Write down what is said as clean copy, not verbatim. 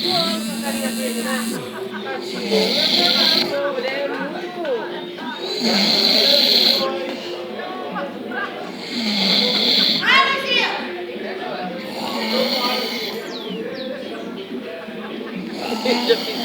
Nossa, a carinha dele, né? Tadinho. Ele é muito. Já fiz